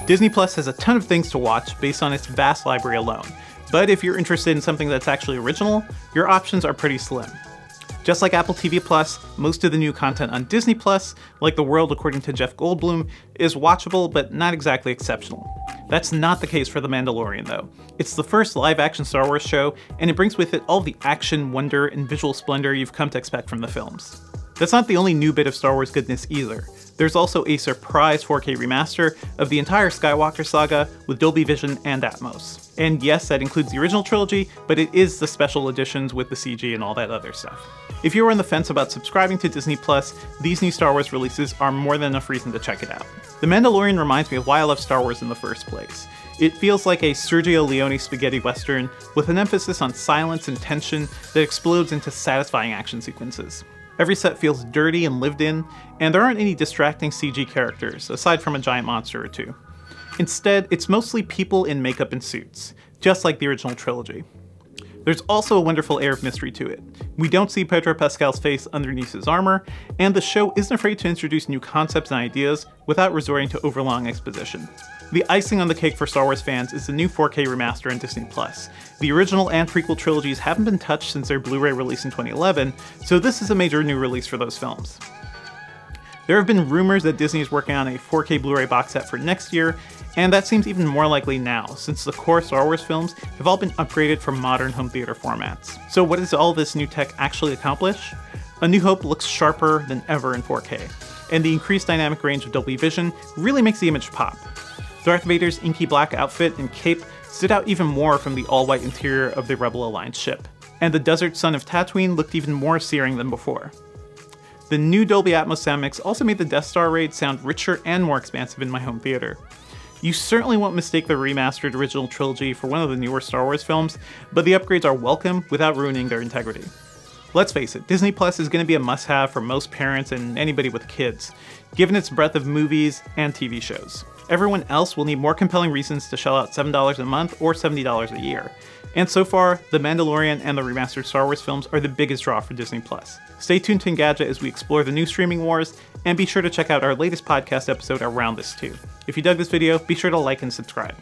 Disney Plus has a ton of things to watch based on its vast library alone, but if you're interested in something that's actually original, your options are pretty slim. Just like Apple TV Plus, most of the new content on Disney Plus, like The World According to Jeff Goldblum, is watchable but not exactly exceptional. That's not the case for The Mandalorian though. It's the first live-action Star Wars show, and it brings with it all the action, wonder, and visual splendor you've come to expect from the films. That's not the only new bit of Star Wars goodness either. There's also a surprise 4K remaster of the entire Skywalker saga with Dolby Vision and Atmos. And yes, that includes the original trilogy, but it is the special editions with the CG and all that other stuff. If you're on the fence about subscribing to Disney Plus, these new Star Wars releases are more than enough reason to check it out. The Mandalorian reminds me of why I love Star Wars in the first place. It feels like a Sergio Leone spaghetti western with an emphasis on silence and tension that explodes into satisfying action sequences. Every set feels dirty and lived in, and there aren't any distracting CG characters, aside from a giant monster or two. Instead, it's mostly people in makeup and suits, just like the original trilogy. There's also a wonderful air of mystery to it. We don't see Pedro Pascal's face underneath his armor, and the show isn't afraid to introduce new concepts and ideas without resorting to overlong exposition. The icing on the cake for Star Wars fans is the new 4K remaster on Disney+. The original and prequel trilogies haven't been touched since their Blu-ray release in 2011, so this is a major new release for those films. There have been rumors that Disney is working on a 4K Blu-ray box set for next year, and that seems even more likely now, since the core Star Wars films have all been upgraded from modern home theater formats. So what does all this new tech actually accomplish? A New Hope looks sharper than ever in 4K, and the increased dynamic range of Dolby Vision really makes the image pop. Darth Vader's inky black outfit and cape stood out even more from the all-white interior of the Rebel Alliance ship, and the desert sun of Tatooine looked even more searing than before. The new Dolby Atmos sound mix also made the Death Star raid sound richer and more expansive in my home theater. You certainly won't mistake the remastered original trilogy for one of the newer Star Wars films, but the upgrades are welcome without ruining their integrity. Let's face it, Disney Plus is going to be a must-have for most parents and anybody with kids, given its breadth of movies and TV shows. Everyone else will need more compelling reasons to shell out $7 a month or $70 a year. And so far, The Mandalorian and the remastered Star Wars films are the biggest draw for Disney+. Stay tuned to Engadget as we explore the new streaming wars, and be sure to check out our latest podcast episode around this too. If you dug this video, be sure to like and subscribe.